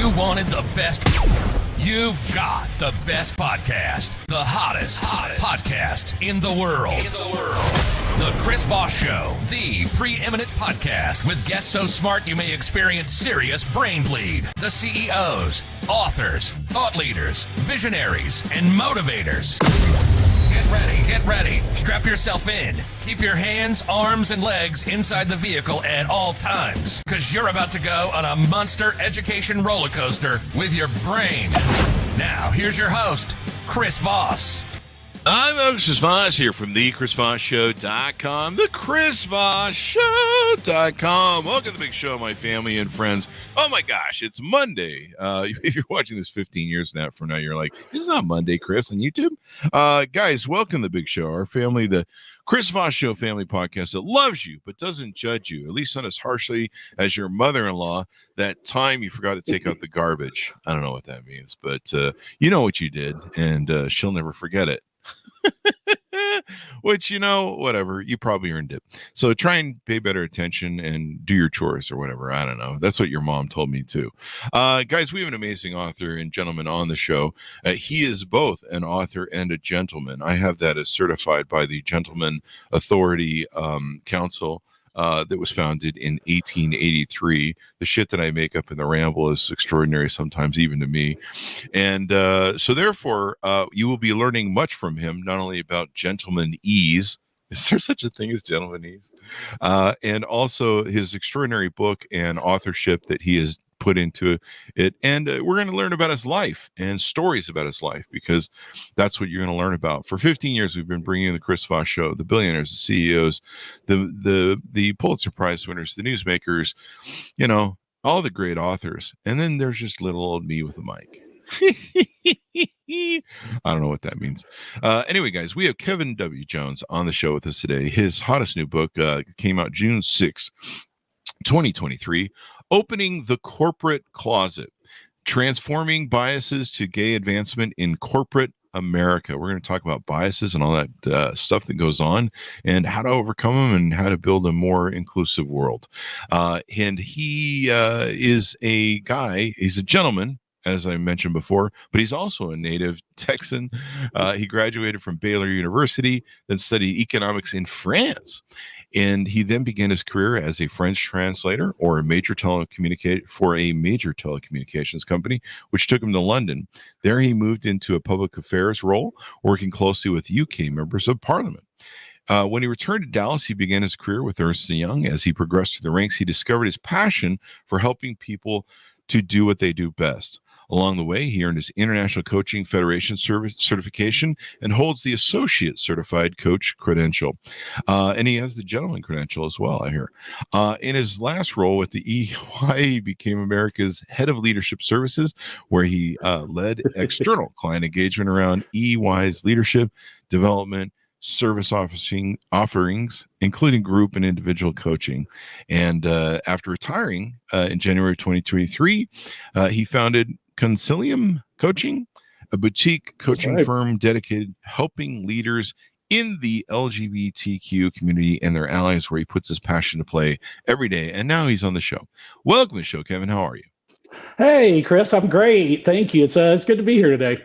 You wanted the best. You've got the best podcast. The hottest podcast in the world. The Chris Voss Show, the preeminent podcast with guests so smart you may experience serious brain bleed. The CEOs, authors, thought leaders, visionaries, and motivators. Get ready. Strap yourself in. Keep your hands, arms, and legs inside the vehicle at all times, because you're about to go on a monster education roller coaster with your brain. Now, here's your host, Chris Voss. I'm Chris Voss here from thechrisvossshow.com, thechrisvossshow.com. Welcome to the big show, my family and friends. Oh my gosh, it's Monday. If you're watching this 15 years from now, you're like, it's not Monday, Chris, on YouTube. Guys, welcome to the big show, our family, the Chris Voss Show family podcast that loves you but doesn't judge you, at least not as harshly as your mother-in-law that time you forgot to take out the garbage. I don't know what that means, but you know what you did, and she'll never forget it. Which, whatever, you probably earned it. So try and pay better attention and do your chores or whatever. I don't know. That's what your mom told me too. Guys, we have an amazing author and gentleman on the show. He is both an author and a gentleman. I have that as certified by the Gentleman Authority Council. That was founded in 1883. The shit that I make up in the ramble is extraordinary sometimes, even to me. And so therefore, you will be learning much from him, not only about gentlemanese. Is there such a thing as gentlemanese? And also his extraordinary book and authorship that he has put into it. And we're going to learn about his life and stories about his life, because that's what you're going to learn about. For 15 years, we've been bringing you the Chris Voss Show, the billionaires, the CEOs, the Pulitzer Prize winners, the newsmakers, all the great authors. And then there's just little old me with a mic. I don't know what that means. Anyway, guys, we have Kevin W. Jones on the show with us today. His hottest new book came out June 6, 2023. Opening the Corporate Closet, Transforming Biases to Gay Advancement in Corporate America. We're going to talk about biases and all that stuff that goes on and how to overcome them and how to build a more inclusive world. And he is a guy, he's a gentleman, as I mentioned before, but he's also a native Texan. He graduated from Baylor University, then studied economics in France. And he then began his career as a French translator for a major telecommunications company, which took him to London. There he moved into a public affairs role, working closely with UK members of parliament. When he returned to Dallas, he began his career with Ernst & Young. As he progressed through the ranks, he discovered his passion for helping people to do what they do best. Along the way, he earned his International Coaching Federation certification and holds the Associate Certified Coach credential. And he has the Gentleman credential as well, I hear. In his last role with the EY, he became America's Head of Leadership Services, where he led external client engagement around EY's leadership, development, service offerings, including group and individual coaching. And after retiring in January 2023, he founded Concilium Coaching, a boutique coaching firm dedicated to helping leaders in the LGBTQ community and their allies, where he puts his passion to play every day. And now he's on the show. Welcome to the show, Kevin. How are you? Hey, Chris. I'm great. Thank you. It's good to be here today.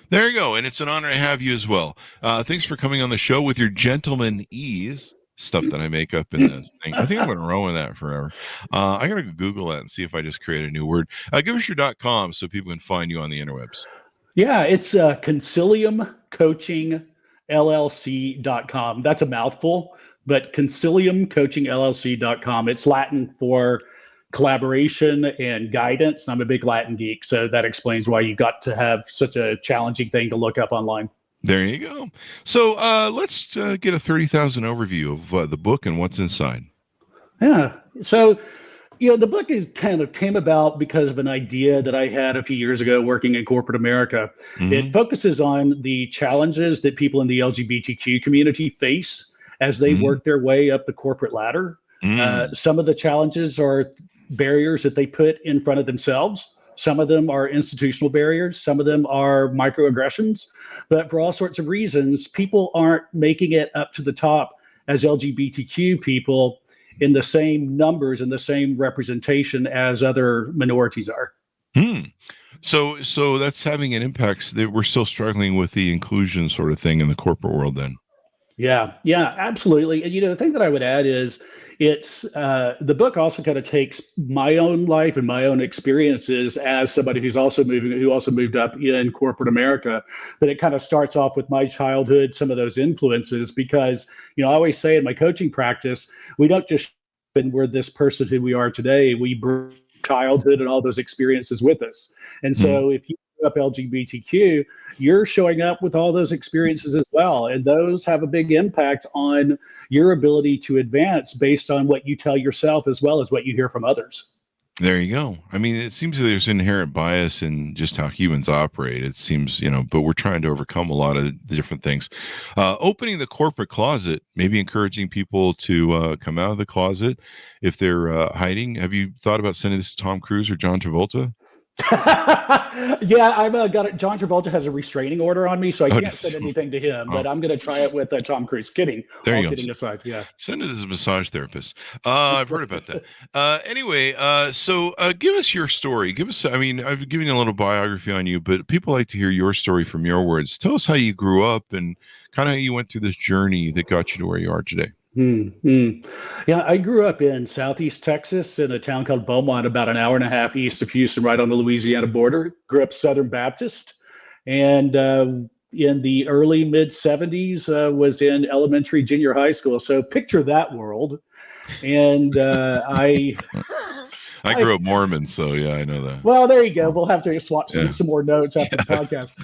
There you go. And it's an honor to have you as well. Thanks for coming on the show with your gentlemanese stuff that I make up in the thing. I think I'm going to roll with that forever. I got to Google that and see if I just create a new word. Give us your .com so people can find you on the interwebs. Yeah, it's conciliumcoachingllc.com. That's a mouthful, but conciliumcoachingllc.com. It's Latin for collaboration and guidance. I'm a big Latin geek, so that explains why you got to have such a challenging thing to look up online. There you go. So let's get a 30,000 overview of the book and what's inside. Yeah. So, the book came about because of an idea that I had a few years ago working in corporate America. Mm-hmm. It focuses on the challenges that people in the LGBTQ community face as they work their way up the corporate ladder. Some of the challenges are barriers that they put in front of themselves. Some of them are institutional barriers. Some of them are microaggressions. But for all sorts of reasons, people aren't making it up to the top as LGBTQ people in the same numbers and the same representation as other minorities are. Hmm. So that's having an impact. That we're still struggling with the inclusion sort of thing in the corporate world. Then. Yeah, absolutely. And the thing that I would add is it's the book also kind of takes my own life and my own experiences as somebody who also moved up in corporate America. But it kind of starts off with my childhood, some of those influences, because I always say in my coaching practice, we don't just and we're this person who we are today. We bring childhood and all those experiences with us. And Mhm. so if you grew up LGBTQ, you're showing up with all those experiences as well. And those have a big impact on your ability to advance based on what you tell yourself as well as what you hear from others. There you go. I mean, it seems that there's inherent bias in just how humans operate. It seems, but we're trying to overcome a lot of the different things. Opening the corporate closet, maybe encouraging people to come out of the closet if they're hiding. Have you thought about sending this to Tom Cruise or John Travolta? Yeah, I've got it. John Travolta has a restraining order on me, so I Oh, can't send anything to him. oh, But I'm going to try it with Tom Cruise. Kidding. there All you go. kidding aside, yeah. Send it as a massage therapist. I've heard about that. Anyway, so give us your story. I mean, I've given you a little biography on you, but people like to hear your story from your words. Tell us how you grew up and kind of how you went through this journey that got you to where you are today. Yeah, I grew up in Southeast Texas in a town called Beaumont, about an hour and a half east of Houston, right on the Louisiana border. Grew up Southern Baptist, and in the early mid '70s was in elementary, junior high school. So picture that world. And I grew up Mormon, so yeah, I know that. well, there you go. We'll have to swap Yeah. some more notes after the podcast,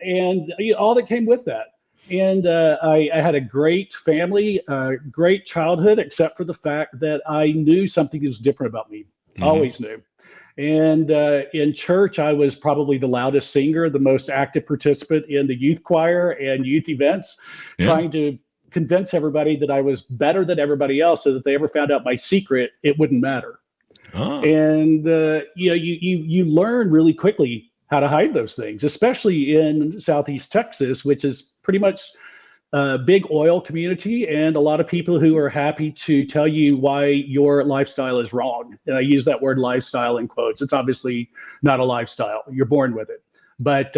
and all that came with that. And I had a great family, great childhood, except for the fact that I knew something was different about me. Mhm. Always knew. And in church, I was probably the loudest singer, the most active participant in the youth choir and youth events, Yeah. trying to convince everybody that I was better than everybody else, so that if they ever found out my secret, it wouldn't matter. Oh. And you learn really quickly how to hide those things, especially in Southeast Texas, which is pretty much a big oil community and a lot of people who are happy to tell you why your lifestyle is wrong. And I use that word lifestyle in quotes. It's obviously not a lifestyle. You're born with it. But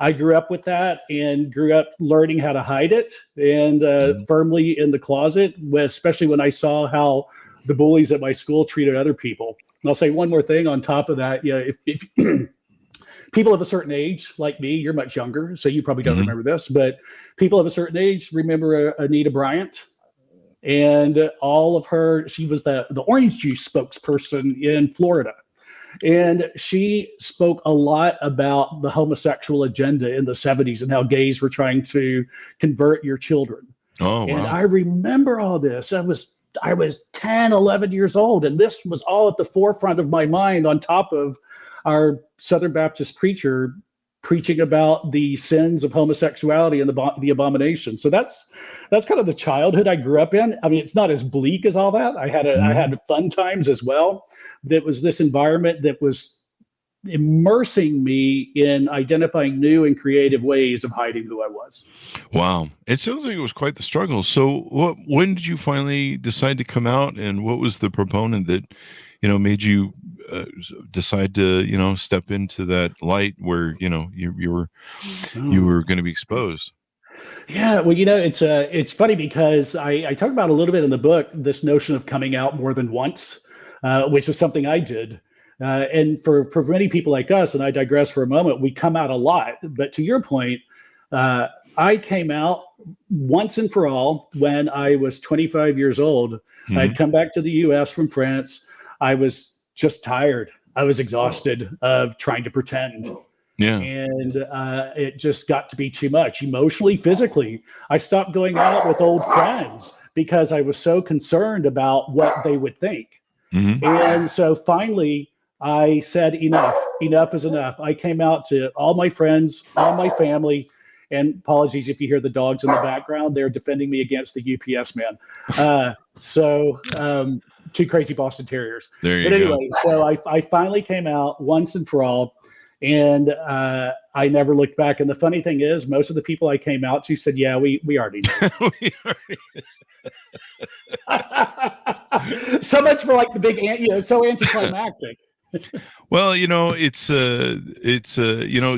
I grew up with that and grew up learning how to hide it and firmly in the closet, especially when I saw how the bullies at my school treated other people. And I'll say one more thing on top of that. If people of a certain age, like me, you're much younger, so you probably don't remember this, but people of a certain age remember Anita Bryant and all of her. She was the orange juice spokesperson in Florida. And she spoke a lot about the homosexual agenda in the 70s and how gays were trying to convert your children. Oh, wow. And I remember all this. I was 10, 11 years old, and this was all at the forefront of my mind, on top of our Southern Baptist preacher preaching about the sins of homosexuality and the abomination. So that's kind of the childhood I grew up in. I mean, it's not as bleak as all that. I had fun times as well. But it was this environment that was immersing me in identifying new and creative ways of hiding who I was. Wow. It sounds like it was quite the struggle. So when did you finally decide to come out, and what was the proponent that, made you decide to, step into that light where, you were going to be exposed? Yeah, well, it's funny because I talk about a little bit in the book, this notion of coming out more than once, which is something I did. And for many people like us, and I digress for a moment, we come out a lot. But to your point, I came out once and for all when I was 25 years old. I'd come back to the U.S. from France. I was just tired. I was exhausted of trying to pretend. Yeah. And it just got to be too much emotionally, physically. I stopped going out with old friends because I was so concerned about what they would think. And so finally, I said, enough is enough. I came out to all my friends, all my family, and apologies if you hear the dogs in the background. They're defending me against the UPS man. Two crazy Boston Terriers. There you But anyway, so I finally came out once and for all, and I never looked back. And the funny thing is, most of the people I came out to said, yeah, we already knew. So much for like the big, so anticlimactic. Well,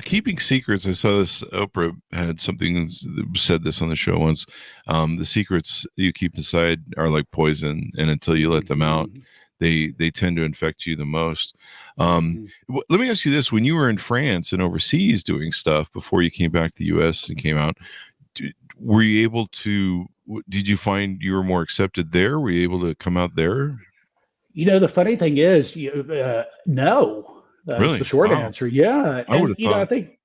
keeping secrets. I saw this. Oprah had something said this on the show once. The secrets you keep inside are like poison, and until you let them out, Mhm. they tend to infect you the most. Mhm. Let me ask you this: when you were in France and overseas doing stuff before you came back to the U.S. and came out, were you able to? Did you find you were more accepted there? Were you able to come out there? The funny thing is, no, is the Really? short Wow. answer. Yeah. I would And, have I thought. think,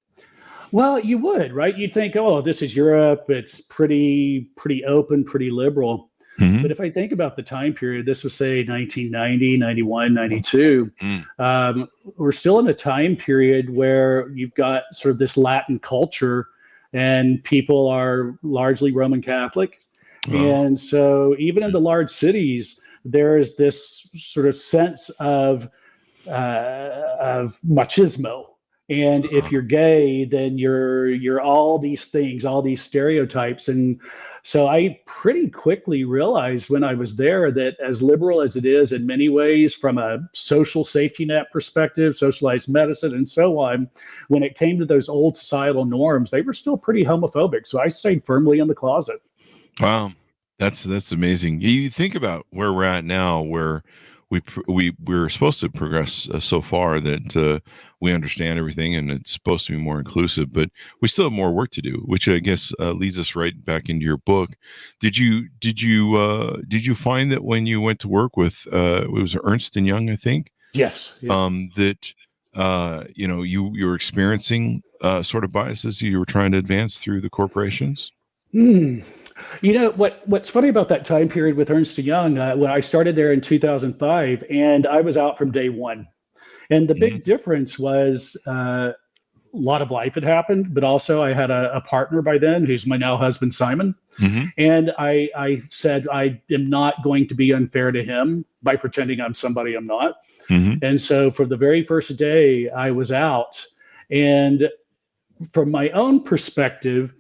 well, you would, right? You'd think, oh, this is Europe. It's pretty open, pretty liberal. But Hmm. if I think about the time period, this was say 1990, 91, 92. Mm. We're still in a time period where you've got sort of this Latin culture and people are largely Roman Catholic. Oh. And so even in the large cities, there is this sort of sense of machismo. And if you're gay, then you're all these things, all these stereotypes. And so I pretty quickly realized when I was there that as liberal as it is in many ways from a social safety net perspective, socialized medicine, and so on, when it came to those old societal norms, they were still pretty homophobic. So I stayed firmly in the closet. Wow, that's amazing. You think about where we're at now, where we're supposed to progress so far that we understand everything, and it's supposed to be more inclusive, but we still have more work to do, which I guess leads us right back into your book. Did you find that when you went to work with it was Ernst and Young, I think, Yes. Yeah. that you were experiencing sort of biases you were trying to advance through the corporations? Hmm. What's funny about that time period with Ernst and Young, when I started there in 2005, and I was out from day one. And the big Hmm. difference was a lot of life had happened, but also I had a partner by then who's my now husband, Simon. Hmm. And I said, I am not going to be unfair to him by pretending I'm somebody I'm not. Hmm. And so for the very first day, I was out. And from my own perspective,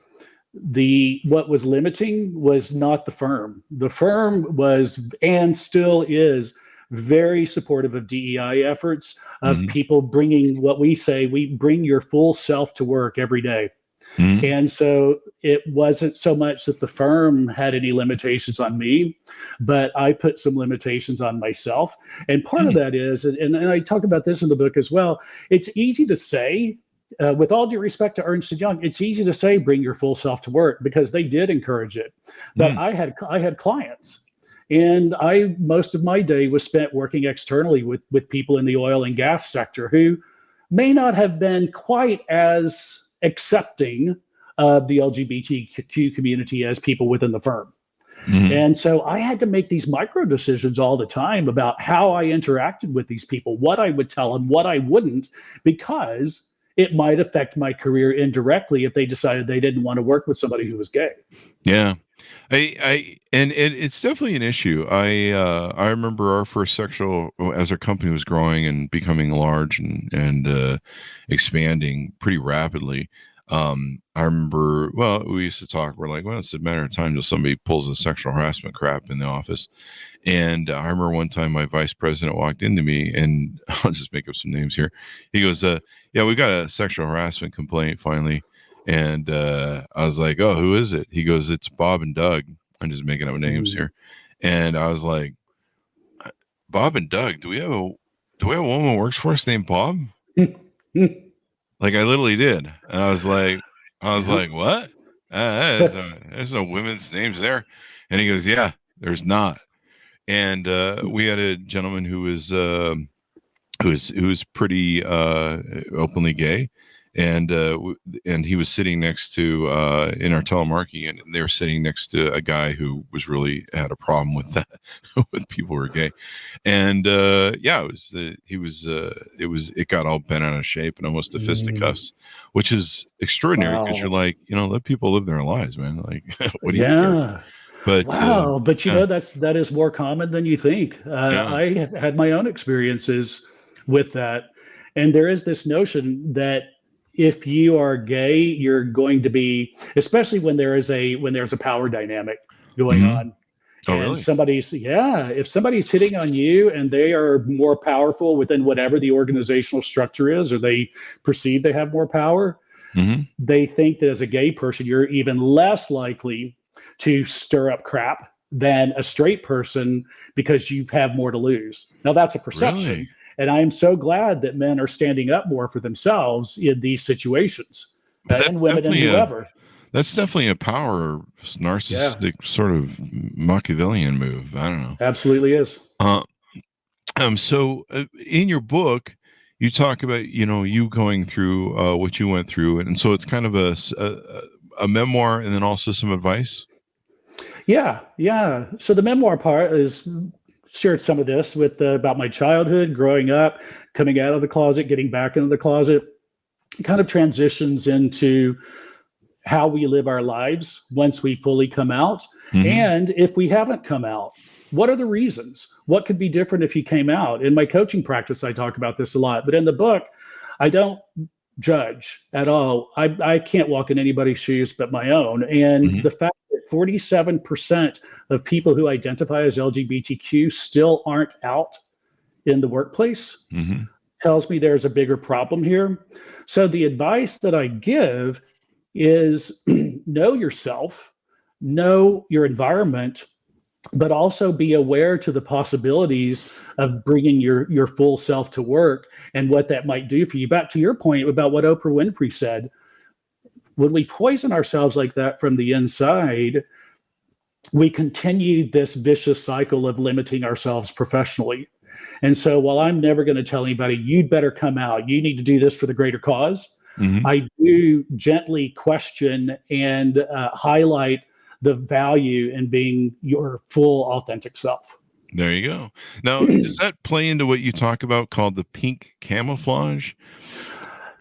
the what was limiting was not the firm. The firm was and still is very supportive of DEI efforts, of Hmm. people bringing what we say, we bring your full self to work every day. Hmm. And so it wasn't so much that the firm had any limitations on me, but I put some limitations on myself. And part of that is, and I talk about this in the book as well, it's easy to say, with all due respect to Ernst and Young, it's easy to say bring your full self to work because they did encourage it. But Mm. I had clients, and I most of my day was spent working externally with people in the oil and gas sector who may not have been quite as accepting of the LGBTQ community as people within the firm. Mhm. And so I had to make these micro decisions all the time about how I interacted with these people, what I would tell them, what I wouldn't, because it might affect my career indirectly if they decided they didn't want to work with somebody who was gay. Yeah. And it's definitely an issue. I remember our first sexual as our company was growing and becoming large and expanding pretty rapidly. I remember, well, we used to talk. We're like, well, it's a matter of time till somebody pulls a sexual harassment crap in the office. And I remember one time my vice president walked into me, and I'll just make up some names here. He goes, "Yeah, we got a sexual harassment complaint finally." And I was like, "Oh, who is it?" He goes, "It's Bob and Doug." I'm just making up names Mm. here. And I was like, "Bob and Doug? Do we have a woman who works for us named Bob?" Like I literally did. And I was Yeah. like, "What? There's no women's names there." And he goes, "Yeah, there's not." And we had a gentleman who was pretty openly gay, and and he was sitting next to in our telemarketing, and they were sitting next to a guy who was really had a problem with that with people who were gay, and yeah, it got all bent out of shape and almost to Mm. fisticuffs, which is extraordinary because you're Wow. like, let people live their lives, man. Like, what do you care? Yeah. But Wow. But yeah, that is more common than you think. yeah. I have had my own experiences with that. And there is this notion that if you are gay, you're going to be, especially when there's a power dynamic going Hmm. on. Oh, And really? if somebody's hitting on you and they are more powerful within whatever the organizational structure is, or they perceive they have more power, Mm-hmm. they think that as a gay person, you're even less likely to stir up crap than a straight person because you have more to lose. Now, that's a Really? perception. And I'm so glad that men are standing up more for themselves in these situations, But and women and whoever. that's definitely a power Yeah, narcissistic sort of Machiavellian move. I don't know. absolutely is. So in your book, you talk about, you going through what you went through. And so it's kind of a memoir and then also some advice. Yeah, yeah. So the memoir part is shared some of this with about my childhood, growing up, coming out of the closet, getting back into the closet. It kind of transitions into how we live our lives once we fully come out. Mm-hmm. And if we haven't come out, what are the reasons? What could be different if you came out? In my coaching practice, I talk about this a lot, but in the book, I don't judge at all. I can't walk in anybody's shoes but my own. And Mm-hmm. the fact that 47% of people who identify as LGBTQ still aren't out in the workplace Mm-hmm. tells me there's a bigger problem here. So the advice that I give is know yourself, know your environment, but also be aware to the possibilities of bringing your full self to work and what that might do for you. Back to your point about what Oprah Winfrey said, when we poison ourselves like that from the inside, we continue this vicious cycle of limiting ourselves professionally. And so while I'm never going to tell anybody, you'd better come out, you need to do this for the greater cause, Mm-hmm. I do gently question and highlight the value in being your full authentic self. There you go. Now, does that play into what you talk about called the pink camouflage?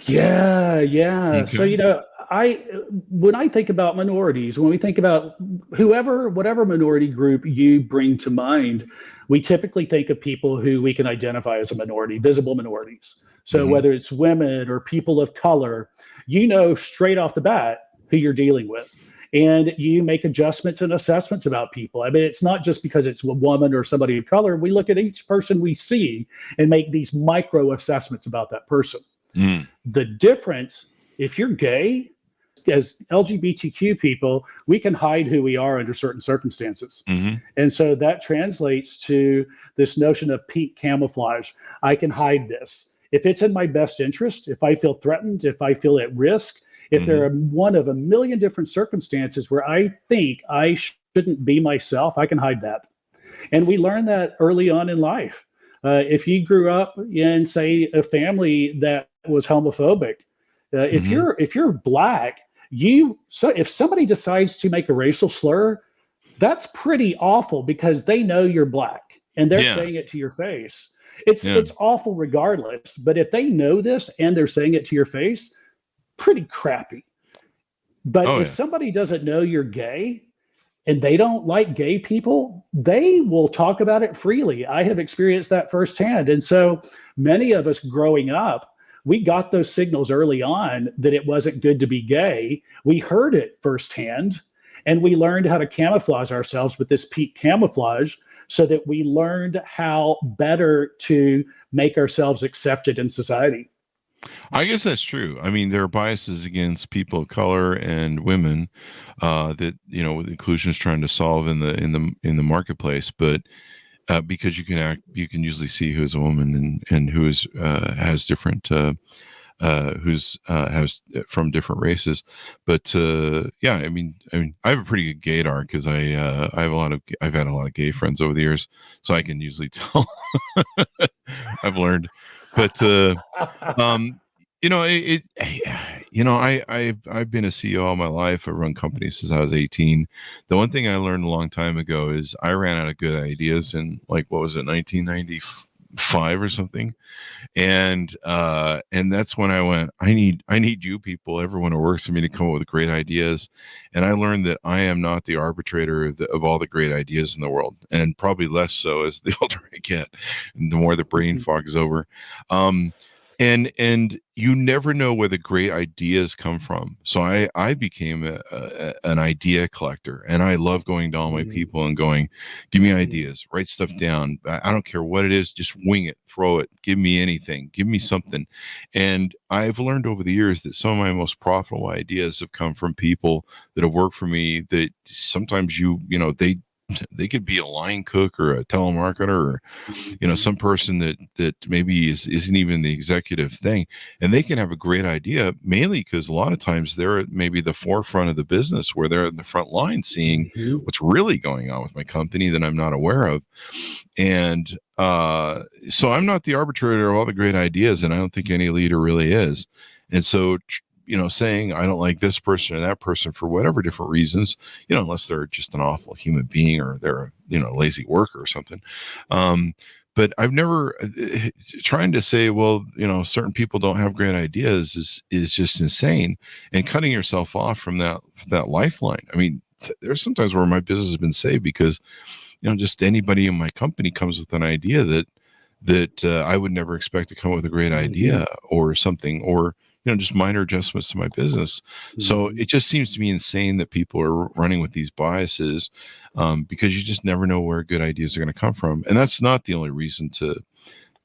Yeah, yeah. So, Okay. I when I think about minorities, when we think about whatever minority group you bring to mind, we typically think of people who we can identify as a minority, visible minorities. So Mm-hmm. whether it's women or people of color, straight off the bat who you're dealing with. And you make adjustments and assessments about people. I mean, it's not just because it's a woman or somebody of color. We look at each person we see and make these micro assessments about that person. Mm. The difference, if you're gay, as LGBTQ people, we can hide who we are under certain circumstances. Mm-hmm. And so that translates to this notion of pink camouflage. I can hide this. If it's in my best interest, if I feel threatened, if I feel at risk, if there are one of a million different circumstances where I think I shouldn't be myself, I can hide that. And we learn that early on in life. If you grew up in, say, a family that was homophobic, if you're black, if somebody decides to make a racial slur, that's pretty awful because they know you're black and they're saying it to your face. It's awful regardless. But if they know this and they're saying it to your face, pretty crappy. But if somebody doesn't know you're gay and they don't like gay people, they will talk about it freely. I have experienced that firsthand. And so many of us growing up, we got those signals early on that it wasn't good to be gay. We heard it firsthand, and we learned how to camouflage ourselves with this peak camouflage so that we learned how better to make ourselves accepted in society. I guess that's true. I mean, there are biases against people of color and women that inclusion is trying to solve in the marketplace. But because you can usually see who is a woman and who is has different who's has from different races. But I mean, I have a pretty good gaydar because I've had a lot of gay friends over the years, so I can usually tell. I've learned, but. I've been a CEO all my life. I run companies since I was 18. The one thing I learned a long time ago is I ran out of good ideas in, like, what was it, 1995 or something, and that's when I went, I need you people, everyone who works for me, to come up with great ideas. And I learned that I am not the arbitrator of all the great ideas in the world, and probably less so as the older I get and the more the brain fog is over. and you never know where the great ideas come from. So I became an idea collector, and I love going to all my people and going, give me ideas, write stuff down. I don't care what it is, just wing it, throw it, give me anything, give me something. And I've learned over the years that some of my most profitable ideas have come from people that have worked for me, that sometimes they could be a line cook or a telemarketer, or some person that maybe isn't even the executive thing, and they can have a great idea, mainly because a lot of times they're at maybe the forefront of the business, where they're in the front line seeing what's really going on with my company that I'm not aware of. And so I'm not the arbitrator of all the great ideas, and I don't think any leader really is. And so saying I don't like this person or that person for whatever different reasons, unless they're just an awful human being or they're a lazy worker or something. But I've never trying to say, well, certain people don't have great ideas is just insane, and cutting yourself off from that lifeline. I mean, there's sometimes where my business has been saved because, just anybody in my company comes with an idea that I would never expect to come with a great idea or something, or just minor adjustments to my business. So it just seems to me insane that people are running with these biases, because you just never know where good ideas are going to come from. And that's not the only reason to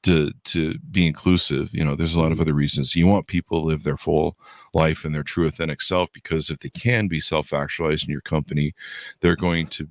be inclusive. There's a lot of other reasons. You want people to live their full life and their true authentic self, because if they can be self-actualized in your company, they're going to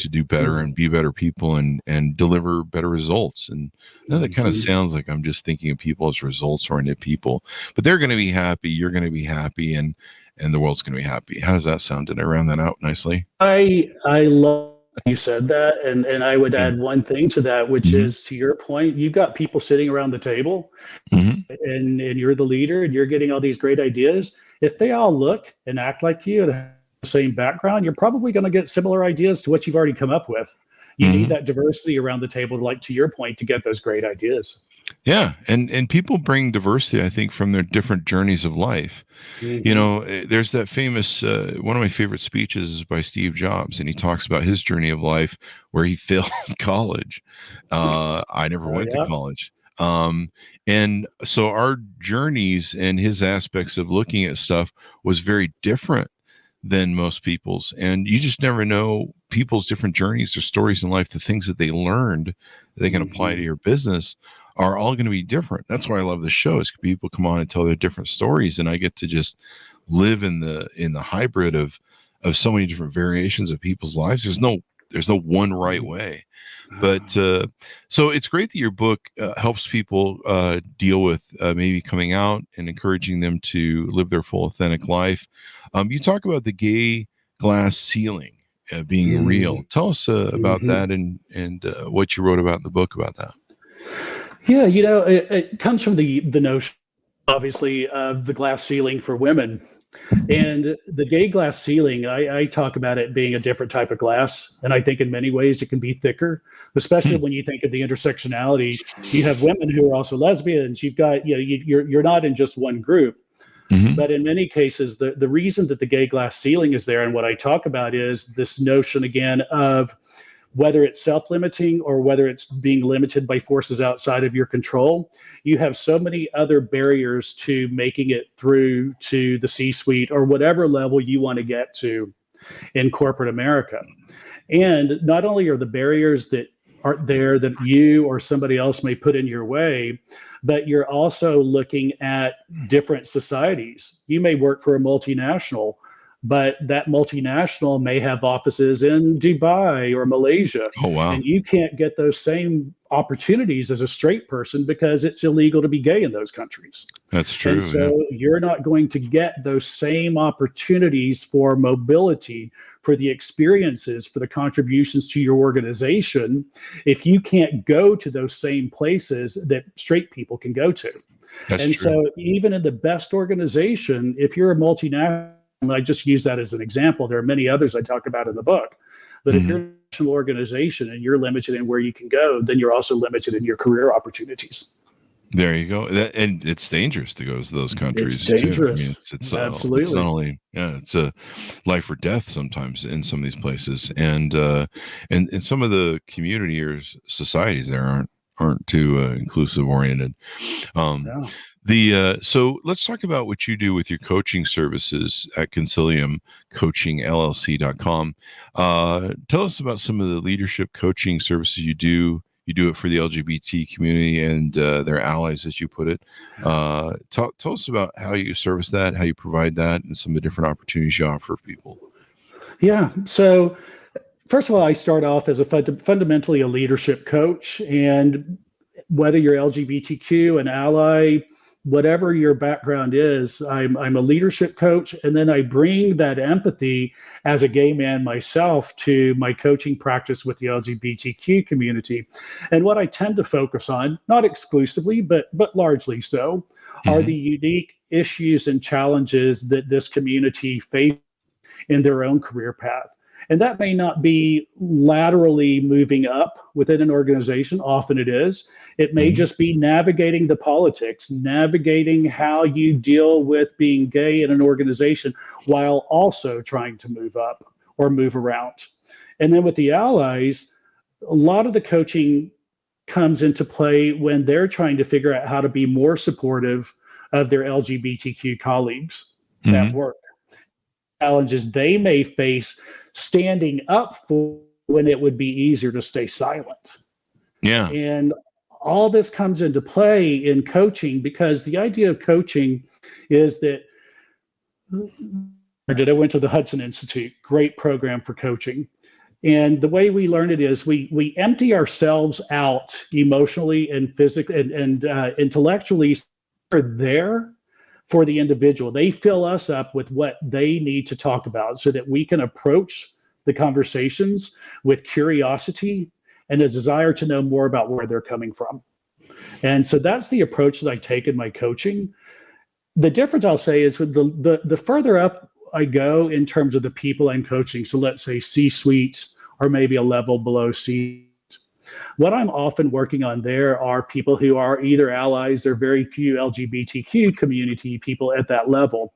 do better and be better people and deliver better results. And that kind of sounds like I'm just thinking of people as results-oriented people, but they're going to be happy, you're going to be happy, and the world's going to be happy. How does that sound? Did I round that out nicely? I love you said that, and I would add one thing to that, which is, to your point, you've got people sitting around the table, and you're the leader, and you're getting all these great ideas. If they all look and act like you and have the same background, you're probably going to get similar ideas to what you've already come up with. You need that diversity around the table, like to your point, to get those great ideas. Yeah, and people bring diversity, I think, from their different journeys of life. There's that famous one of my favorite speeches is by Steve Jobs, and he talks about his journey of life where he failed college. I never went to college. And so our journeys and his aspects of looking at stuff was very different than most people's, and you just never know people's different journeys or stories in life. The things that they learned that they can apply to your business are all going to be different. That's why I love the show, is people come on and tell their different stories, and I get to just live in the hybrid of so many different variations of people's lives. There's no one right way. But so it's great that your book helps people deal with maybe coming out and encouraging them to live their full authentic life. You talk about the gay glass ceiling being real. Tell us about that and what you wrote about in the book about that. Yeah, it comes from the notion, obviously, of the glass ceiling for women. And the gay glass ceiling, I talk about it being a different type of glass. And I think in many ways it can be thicker, especially when you think of the intersectionality. You have women who are also lesbians. You've got, you're not in just one group. But in many cases, the reason that the gay glass ceiling is there, and what I talk about, is this notion, again, of whether it's self-limiting or whether it's being limited by forces outside of your control. You have so many other barriers to making it through to the C-suite or whatever level you want to get to in corporate America. And not only are the barriers that are there that you or somebody else may put in your way, but you're also looking at different societies. You may work for a multinational, but that multinational may have offices in Dubai or Malaysia. Oh, wow. And you can't get those same opportunities as a straight person because it's illegal to be gay in those countries. That's true. And so you're not going to get those same opportunities for mobility, for the experiences, for the contributions to your organization, if you can't go to those same places that straight people can go to. That's and true. So even in the best organization, if you're a multinational, I just use that as an example. There are many others I talk about in the book. But if you're a national organization and you're limited in where you can go, then you're also limited in your career opportunities. There you go. And it's dangerous to go to those countries. It's dangerous. Too. I mean, it's absolutely. It's not only, it's a life or death sometimes in some of these places, and some of the community or societies there aren't too inclusive oriented. Yeah. So let's talk about what you do with your coaching services at conciliumcoachingllc.com. Tell us about some of the leadership coaching services you do. You do it for the LGBT community and their allies, as you put it. Tell us about how you service that, how you provide that, and some of the different opportunities you offer people. Yeah. So first of all, I start off as fundamentally a leadership coach, and whether you're LGBTQ, an ally, whatever your background is, I'm a leadership coach, and then I bring that empathy as a gay man myself to my coaching practice with the LGBTQ community. And what I tend to focus on, not exclusively, but largely so, are the unique issues and challenges that this community faces in their own career path. And that may not be laterally moving up within an organization. Often it is. It may just be navigating the politics, navigating how you deal with being gay in an organization while also trying to move up or move around. And then with the allies, a lot of the coaching comes into play when they're trying to figure out how to be more supportive of their LGBTQ colleagues at work. Challenges they may face standing up for when it would be easier to stay silent. Yeah. And all this comes into play in coaching, because the idea of coaching is that I went to the Hudson Institute, great program for coaching. And the way we learn it is we empty ourselves out emotionally and physically and intellectually. We're there for the individual. They fill us up with what they need to talk about so that we can approach the conversations with curiosity and a desire to know more about where they're coming from. And so that's the approach that I take in my coaching. The difference, I'll say, is with the further up I go in terms of the people I'm coaching, so let's say C-suite or maybe a level below C, what I'm often working on there are people who are either allies. There are very few LGBTQ community people at that level.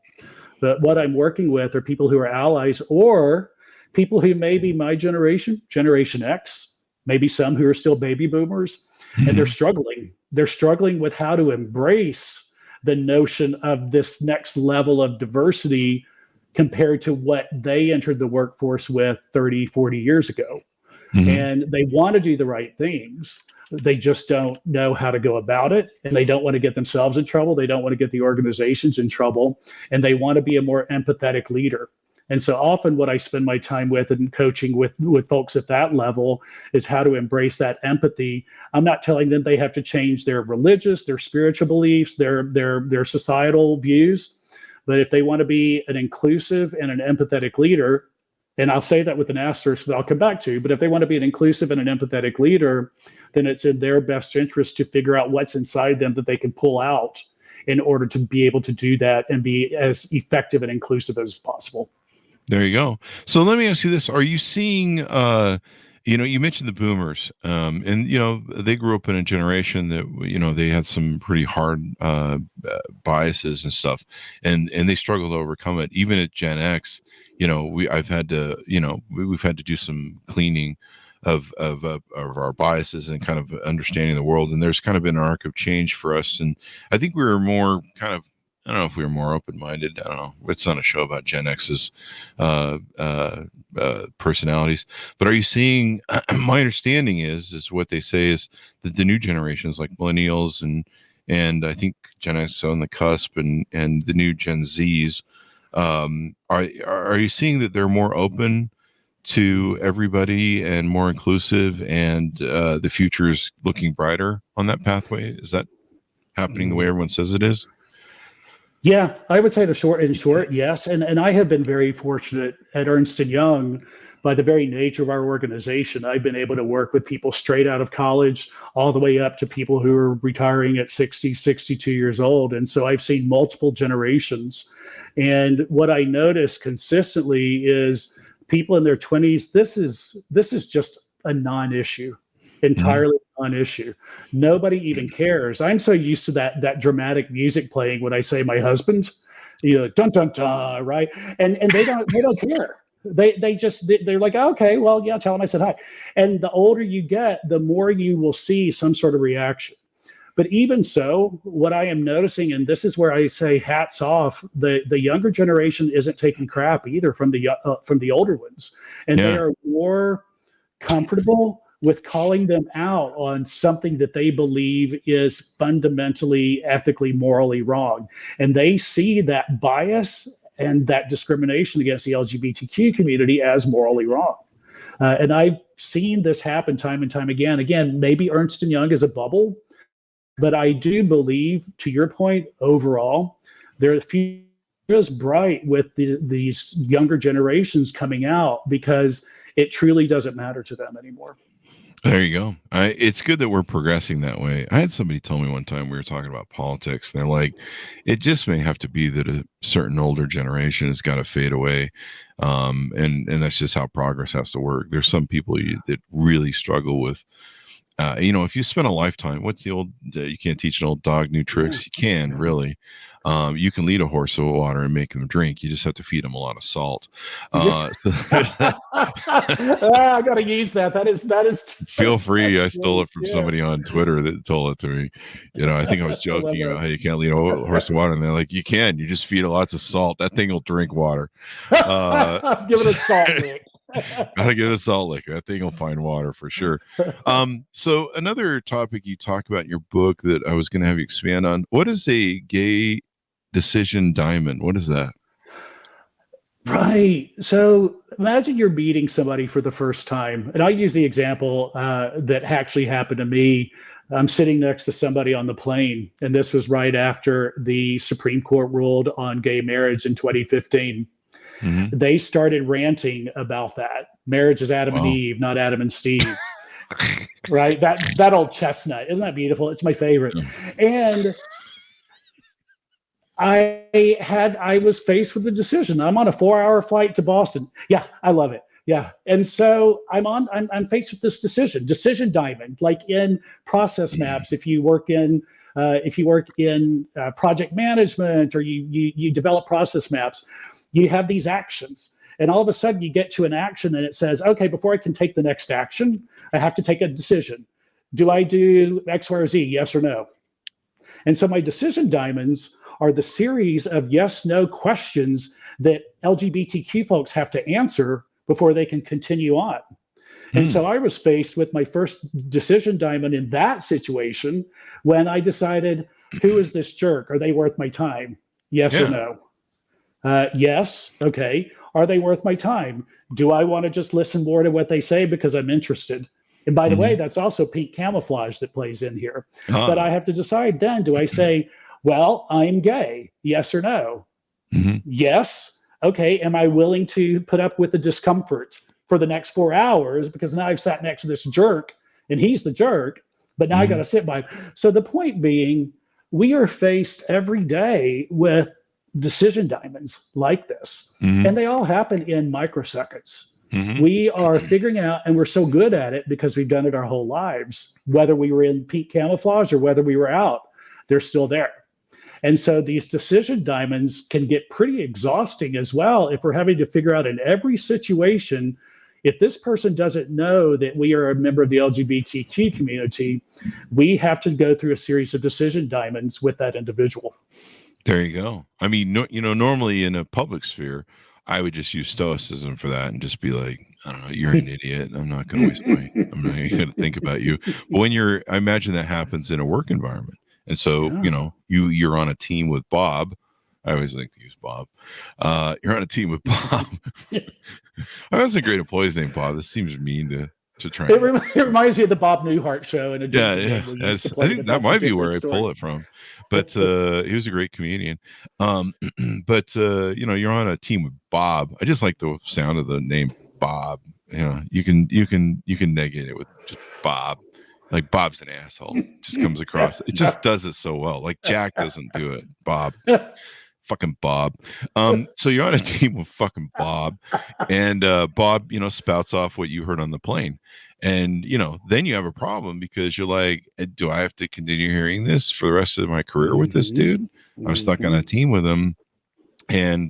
But what I'm working with are people who are allies or people who may be my generation, Generation X, maybe some who are still baby boomers, and they're struggling. They're struggling with how to embrace the notion of this next level of diversity compared to what they entered the workforce with 30, 40 years ago. And they want to do the right things. They just don't know how to go about it. And they don't want to get themselves in trouble. They don't want to get the organizations in trouble. And they want to be a more empathetic leader. And so often what I spend my time with and coaching with folks at that level is how to embrace that empathy. I'm not telling them they have to change their religious, their spiritual beliefs, their societal views. But if they want to be an inclusive and an empathetic leader, and I'll say that with an asterisk that I'll come back to, but if they want to be an inclusive and an empathetic leader, then it's in their best interest to figure out what's inside them that they can pull out in order to be able to do that and be as effective and inclusive as possible. There you go. So let me ask you this. Are you seeing, you mentioned the boomers, and, they grew up in a generation that, they had some pretty hard biases and stuff, and they struggle to overcome it. Even at Gen X, we've had to do some cleaning of our biases and kind of understanding the world. And there's kind of been an arc of change for us. And I think we were more kind of, I don't know if we were more open-minded. I don't know. It's on a show about Gen X's personalities. But are you seeing, my understanding is what they say is that the new generations like millennials and I think Gen X on the cusp and the new Gen Zs, are you seeing that they're more open to everybody and more inclusive, and the future is looking brighter on that pathway? Is that happening the way everyone says it is? Yeah, I would say in short, yes. And I have been very fortunate at Ernst & Young. By the very nature of our organization, I've been able to work with people straight out of college all the way up to people who are retiring at 60, 62 years old. And so I've seen multiple generations. And what I notice consistently is people in their 20s, this is just a non-issue, entirely non-issue. Nobody even cares. I'm so used to that dramatic music playing when I say my husband, dun dun dun, right? And they don't care. They're like, okay, well, yeah, tell them I said hi. And the older you get, the more you will see some sort of reaction. But even so, what I am noticing, and this is where I say hats off, the younger generation isn't taking crap either from the older ones, and they Yeah. are more comfortable with calling them out on something that they believe is fundamentally, ethically, morally wrong. And they see that bias and that discrimination against the LGBTQ community as morally wrong. And I've seen this happen time and time again. Again, maybe Ernst & Young is a bubble, but I do believe, to your point, overall, there are few as bright with these younger generations coming out because it truly doesn't matter to them anymore. There you go. It's good that we're progressing that way. I had somebody tell me one time we were talking about politics, and they're like, it just may have to be that a certain older generation has got to fade away. And that's just how progress has to work. There's some people that really struggle with, if you spend a lifetime, what's the old, you can't teach an old dog new tricks. You can really. You can lead a horse to water and make them drink. You just have to feed them a lot of salt. I got to use that. That is. Feel free. I stole it from somebody on Twitter that told it to me. I think I was joking about how you can't lead a horse to water, and they're like, you can. You just feed it lots of salt. That thing will drink water. Give it a salt lick. Gotta get a salt liquor. That thing will find water for sure. So another topic you talk about in your book that I was going to have you expand on. What is a gay decision diamond? What is that? Right. So imagine you're meeting somebody for the first time. And I'll use the example that actually happened to me. I'm sitting next to somebody on the plane, and this was right after the Supreme Court ruled on gay marriage in 2015. Mm-hmm. They started ranting about that. Marriage is Adam and Eve, not Adam and Steve. Right? That old chestnut. Isn't that beautiful? It's my favorite. And I was faced with a decision. I'm on a 4-hour flight to Boston. Yeah, I love it. Yeah. And so I'm faced with this decision diamond, like in process maps. If you work in project management, or you develop process maps, you have these actions. And all of a sudden you get to an action and it says, okay, before I can take the next action, I have to take a decision. Do I do X, Y, or Z? Yes or no? And so my decision diamonds are the series of yes, no questions that LGBTQ folks have to answer before they can continue on. And so I was faced with my first decision diamond in that situation when I decided, who is this jerk? Are they worth my time? Yes or no? Yes. Okay. Are they worth my time? Do I want to just listen more to what they say because I'm interested? And by the way, that's also pink camouflage that plays in here. But I have to decide then, do I say, well, I'm gay? Yes or no? Yes. Okay. Am I willing to put up with the discomfort for the next 4 hours? Because now I've sat next to this jerk and he's the jerk, but now I got to sit by him. So the point being, we are faced every day with decision diamonds like this, and they all happen in microseconds. We are figuring out, and we're so good at it because we've done it our whole lives, whether we were in pink camouflage or whether we were out, they're still there. And so these decision diamonds can get pretty exhausting as well if we're having to figure out in every situation, if this person doesn't know that we are a member of the LGBTQ community, we have to go through a series of decision diamonds with that individual. There you go. I mean, normally in a public sphere, I would just use stoicism for that and just be like, I don't know, you're an idiot. I'm not going to waste I'm not going to think about you. But when I imagine that happens in a work environment. And so, you're on a team with Bob. I always like to use Bob. You're on a team with Bob. I was a great employee's named Bob. This seems mean to try. It reminds me of the Bob Newhart show. I think that might be where I pull it from. But he was a great comedian. But you're on a team with Bob. I just like the sound of the name Bob. You can negate it with just Bob. Like Bob's an asshole. It just comes across. It just does it so well. Like Jack doesn't do it. Bob. Fucking Bob. So you're on a team with fucking Bob, and Bob, spouts off what you heard on the plane. And, then you have a problem because you're like, do I have to continue hearing this for the rest of my career with this dude? I'm stuck on a team with him. And,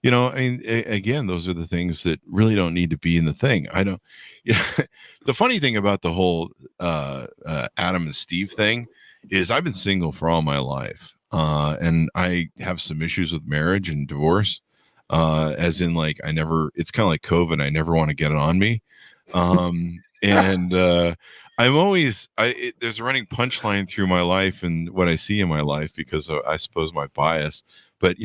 I mean, again, those are the things that really don't need to be in the thing. I don't. Yeah. The funny thing about the whole Adam and Steve thing is I've been single for all my life, and I have some issues with marriage and divorce. As in, like, it's kind of like COVID. I never want to get it on me. And there's a running punchline through my life and what I see in my life because I suppose my bias. But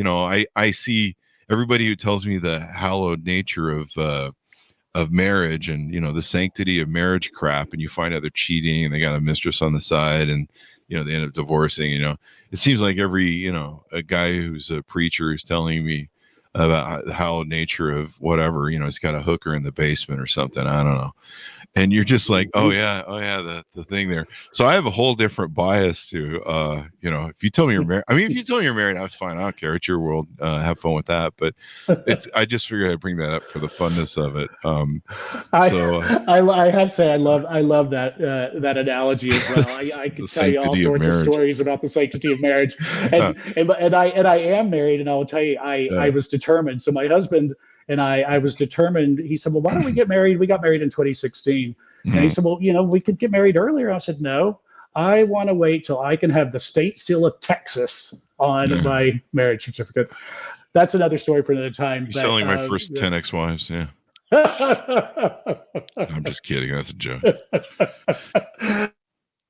I see everybody who tells me the hallowed nature of marriage and the sanctity of marriage crap, and you find out they're cheating and they got a mistress on the side, and they end up divorcing. It seems like every a guy who's a preacher who's telling me about the hallowed nature of whatever, he's got a hooker in the basement or something. I don't know. And you're just like, oh yeah, the thing there. So I have a whole different bias to, if you tell me you're married, if you tell me you're married, that's fine. I don't care. It's your world. Have fun with that. But I just figured I'd bring that up for the funness of it. I have to say, I love that analogy as well. I can tell you all sorts of stories about the sanctity of marriage, and I am married, and I will tell you, I was determined. So my husband and I was determined. He said, well, why don't we get married? We got married in 2016. Mm-hmm. And he said, well, we could get married earlier. I said, no, I want to wait till I can have the state seal of Texas on my marriage certificate. That's another story for another time. You're selling my first 10 ex-wives. Yeah. I'm just kidding. That's a joke.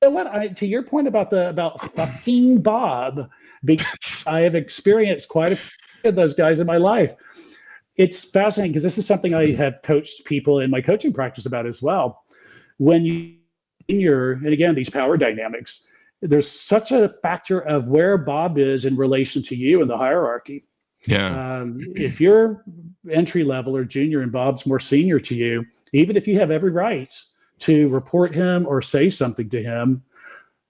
To your point about fucking Bob, because I have experienced quite a few of those guys in my life. It's fascinating because this is something I have coached people in my coaching practice about as well. When and again, these power dynamics, there's such a factor of where Bob is in relation to you in the hierarchy. Yeah. If you're entry level or junior and Bob's more senior to you, even if you have every right to report him or say something to him,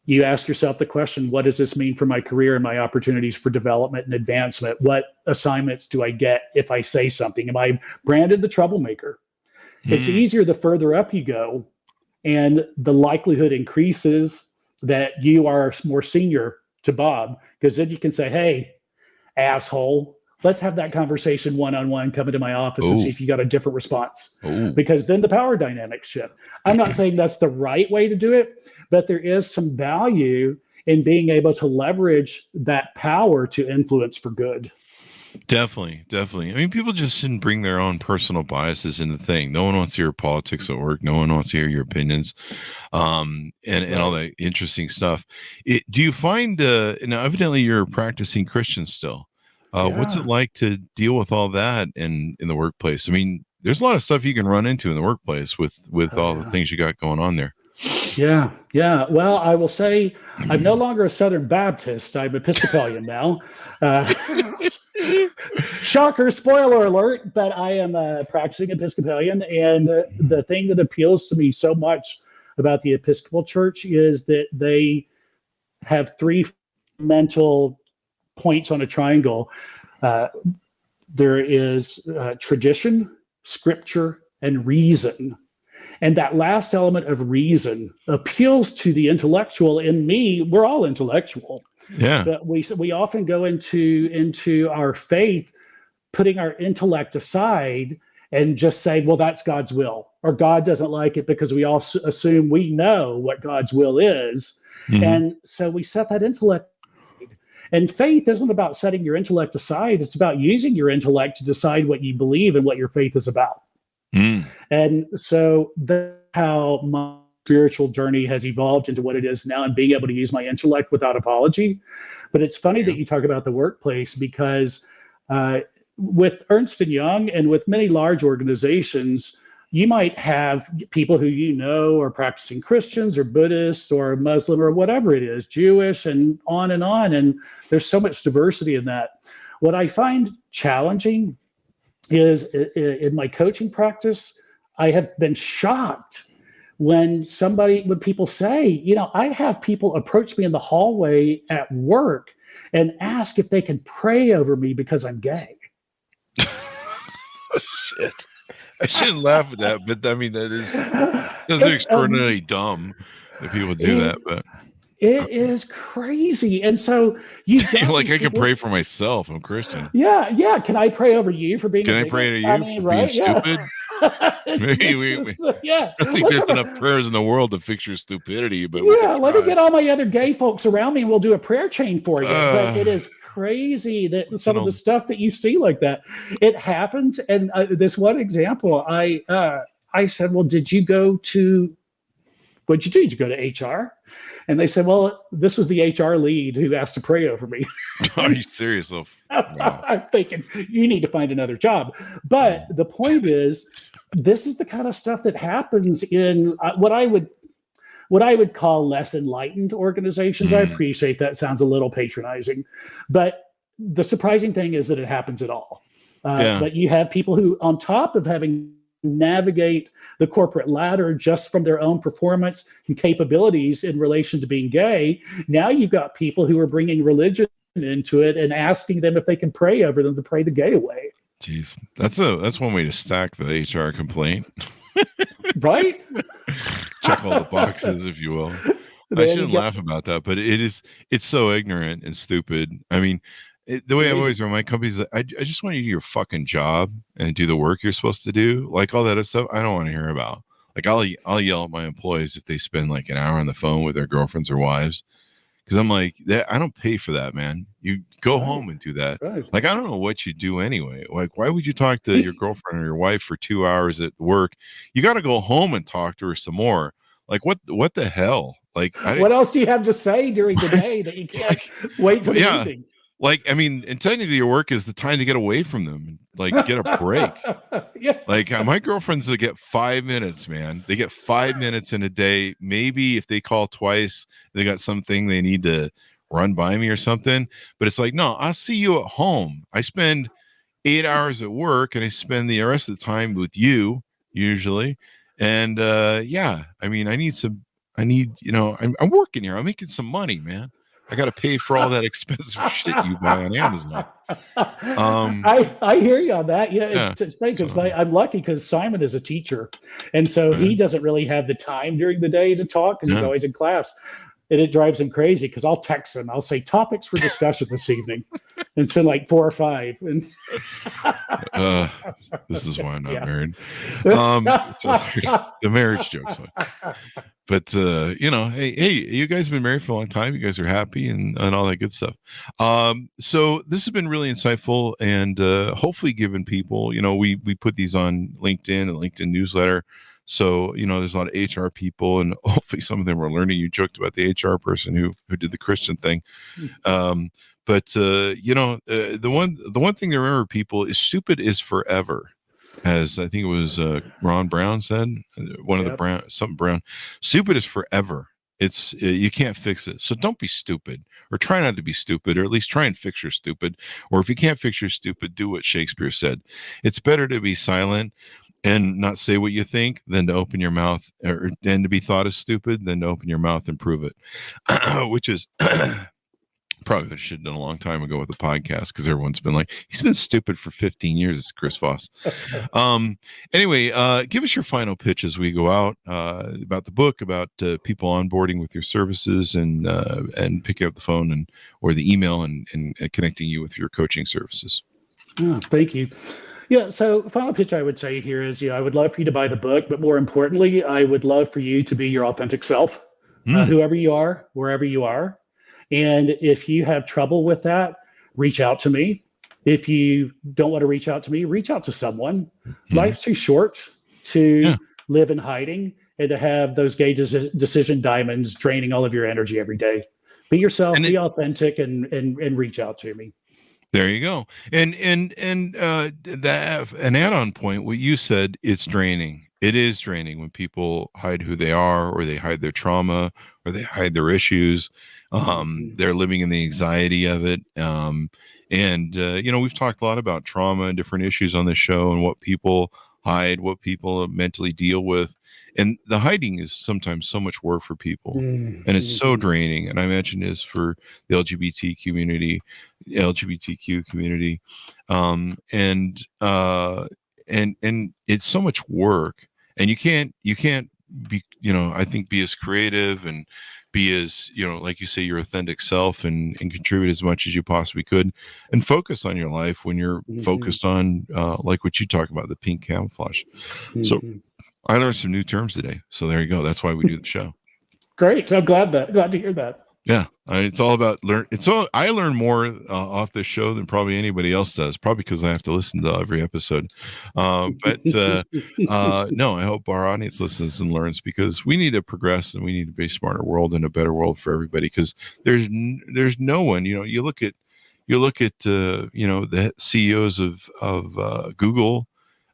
you ask yourself the question, what does this mean for my career and my opportunities for development and advancement? What assignments do I get if I say something? Am I branded the troublemaker? It's easier the further up you go, and the likelihood increases that you are more senior to Bob, because then you can say, hey, asshole, let's have that conversation one-on-one, come into my office and see if you got a different response. Because then the power dynamics shift. I'm not saying that's the right way to do it, but there is some value in being able to leverage that power to influence for good. Definitely. I mean, people just shouldn't bring their own personal biases in the thing. No one wants to hear politics at work. No one wants to hear your opinions, and all that interesting stuff. Do you find, now evidently you're a practicing Christian still. What's it like to deal with all that in the workplace? I mean, there's a lot of stuff you can run into in the workplace with all the things you got going on there. Yeah. Well, I will say I'm no longer a Southern Baptist. I'm Episcopalian now. Shocker, spoiler alert, but I am a practicing Episcopalian. And the thing that appeals to me so much about the Episcopal Church is that they have three fundamental points on a triangle. There is tradition, scripture, and reason. And that last element of reason appeals to the intellectual in me. We're all intellectual. Yeah. But we often go into our faith, putting our intellect aside and just say, well, that's God's will, or God doesn't like it, because we all assume we know what God's will is. Mm-hmm. And so we set that intellect. And faith isn't about setting your intellect aside. It's about using your intellect to decide what you believe and what your faith is about. And so that's how my spiritual journey has evolved into what it is now, and being able to use my intellect without apology. But it's funny that you talk about the workplace, because with Ernst & Young and with many large organizations, you might have people who are practicing Christians or Buddhists or Muslim or whatever it is, Jewish, and on. And there's so much diversity in that. What I find challenging is in my coaching practice, I have been shocked when people say, I have people approach me in the hallway at work and ask if they can pray over me because I'm gay. Shit. I shouldn't laugh at that, but I mean, that's extraordinarily dumb that people do that. But It is crazy. And so you've got Like, these I can people. pray for myself. I'm Christian. Yeah. Can I pray over you for being Can a I pray bigot? to I you for mean, being right? Yeah. stupid? Maybe This is, yeah. I don't think Let's there's have enough a, prayers in the world to fix your stupidity, but we could yeah, let me try. get all my other gay folks around me and we'll do a prayer chain for you. But it Uh, is crazy that it's some an of the old, stuff that you see like that, it happens. And this one example, I said, well, what'd you do? Did you go to HR? And they said, well, this was the HR lead who asked to pray over me. are you serious? Oh, wow. I'm thinking you need to find another job. But the point is, this is the kind of stuff that happens in what I would call less enlightened organizations. I Mm, appreciate that sounds a little patronizing, but the surprising thing is that it happens at all. yeah. But you have people who, on top of having navigate the corporate ladder just from their own performance and capabilities in relation to being gay, now you've got people who are bringing religion into it and asking them if they can pray over them to pray the gay away. Jeez. That's one way to stack the HR complaint. Right? Check all the boxes, if you will. I There you shouldn't go. laugh about that, but it's so ignorant and stupid. I mean, the It's way I've amazing. always run my companies, I just want you to do your fucking job and do the work you're supposed to do. Like all that other stuff, I don't want to hear about. Like I'll yell at my employees if they spend like an hour on the phone with their girlfriends or wives, because I'm like, I don't pay for that, man. You go Right. home and do that. Right. Like, I don't know what you do anyway. Like, why would you talk to your girlfriend or your wife for 2 hours at work? You got to go home and talk to her some more. Like, what the hell? Like, What else do you have to say during the day that you can't like, wait till the yeah. evening? Like, I mean, and technically your work is the time to get away from them and like get a break. Yeah. Like my girlfriends, they get 5 minutes, man. They get 5 minutes in a day. Maybe if they call twice, they got something they need to run by me or something. But it's like, no, I'll see you at home. I spend 8 hours at work and I spend the rest of the time with you usually. And yeah, I mean, I'm working here. I'm making some money, man. I got to pay for all that expensive shit you buy on Amazon. I hear you on that. Yeah. It's funny because So, I'm lucky because Simon is a teacher, and so he doesn't really have the time during the day to talk because he's yeah. always in class, and it drives him crazy because I'll text him. I'll say topics for discussion this evening, and send like 4 or 5. And This is why I'm not Yeah. married. So, the marriage joke's fine. But hey, you guys have been married for a long time. You guys are happy and all that good stuff. So this has been really insightful and hopefully given people, we put these on LinkedIn and LinkedIn newsletter. So, there's a lot of HR people and hopefully some of them are learning. You joked about the HR person who did the Christian thing. But the one thing to remember, people, is stupid is forever. As I think it was Ron Brown said, one of the Brown, stupid is forever. It's you can't fix it. So don't be stupid, or try not to be stupid, or at least try and fix your stupid. Or if you can't fix your stupid, do what Shakespeare said. It's better to be silent and not say what you think than to open your mouth, or and to be thought as stupid than to open your mouth and prove it, which is. Probably should have done a long time ago with the podcast because everyone's been like, he's been stupid for 15 years. It's Chris Voss. Anyway, give us your final pitch as we go out about the book, about people onboarding with your services and picking up the phone or the email and connecting you with your coaching services. Oh, thank you. Yeah. So final pitch I would say here is, I would love for you to buy the book, but more importantly, I would love for you to be your authentic self, whoever you are, wherever you are. And if you have trouble with that, reach out to me. If you don't want to reach out to me, reach out to someone. Life's too short to live in hiding and to have those gay decision diamonds draining all of your energy every day. Be yourself, be authentic, and reach out to me. There you go. And that an add-on point, what you said, it's draining. It is draining when people hide who they are, or they hide their trauma, or they hide their issues. They're living in the anxiety of it. We've talked a lot about trauma and different issues on this show and what people hide, what people mentally deal with. And the hiding is sometimes so much work for people, and it's so draining. And I imagine is for the LGBTQ community, and it's so much work. And you can't be, I think, be as creative and be as, like you say, your authentic self, and contribute as much as you possibly could, and focus on your life when you're focused on, like what you talk about, the pink camouflage. So I learned some new terms today. So there you go. That's why we do the show. Great. I'm glad to hear that. Yeah, it's all about learn. I learn more off this show than probably anybody else does. Probably because I have to listen to every episode. But no, I hope our audience listens and learns, because we need to progress, and we need to be a smarter world and a better world for everybody. Because there's no one. You look at the CEOs of Google.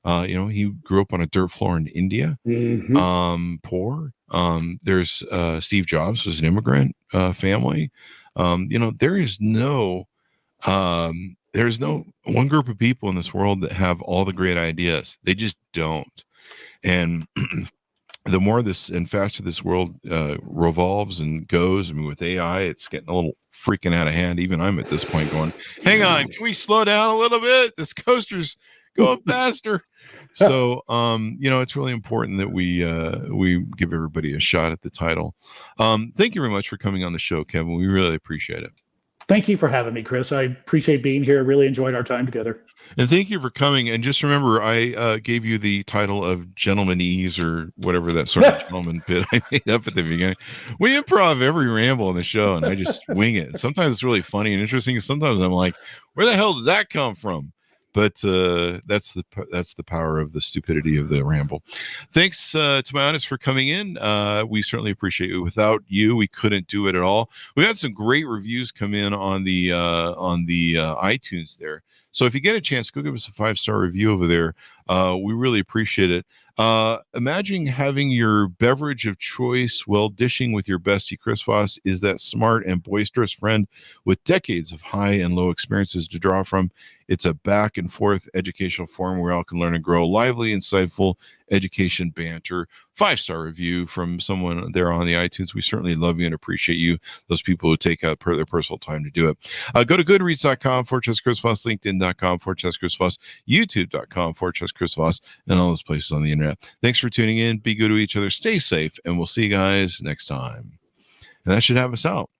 He grew up on a dirt floor in India, poor. There's Steve Jobs was an immigrant family. There's no one group of people in this world that have all the great ideas. They just don't. And the more this and faster this world revolves and goes, I mean, with AI, it's getting a little freaking out of hand. Even I'm at this point going, hang on, can we slow down a little bit? This coaster's going faster. So, it's really important that we give everybody a shot at the title. Thank you very much for coming on the show, Kevin. We really appreciate it. Thank you for having me, Chris. I appreciate being here. Really enjoyed our time together. And thank you for coming. And just remember, I gave you the title of Gentlemanese, or whatever that sort of gentleman bit I made up at the beginning. We improv every ramble on the show, and I just wing it. Sometimes it's really funny and interesting. Sometimes I'm like, where the hell did that come from? But that's the power of the stupidity of the ramble. Thanks to my audience for coming in. We certainly appreciate you. Without you, we couldn't do it at all. We had some great reviews come in on the iTunes there. So if you get a chance, go give us a 5-star review over there. We really appreciate it. Imagine having your beverage of choice while dishing with your bestie. Chris Voss is that smart and boisterous friend with decades of high and low experiences to draw from. It's a back and forth educational forum where all can learn and grow. Lively, insightful education banter. 5-star review from someone there on the iTunes. We certainly love you and appreciate you, those people who take out their personal time to do it. Go to goodreads.com/Chris Voss, LinkedIn.com/Chris Voss, YouTube.com/Chris Voss, and all those places on the internet. Thanks for tuning in. Be good to each other. Stay safe, and we'll see you guys next time. And that should have us out.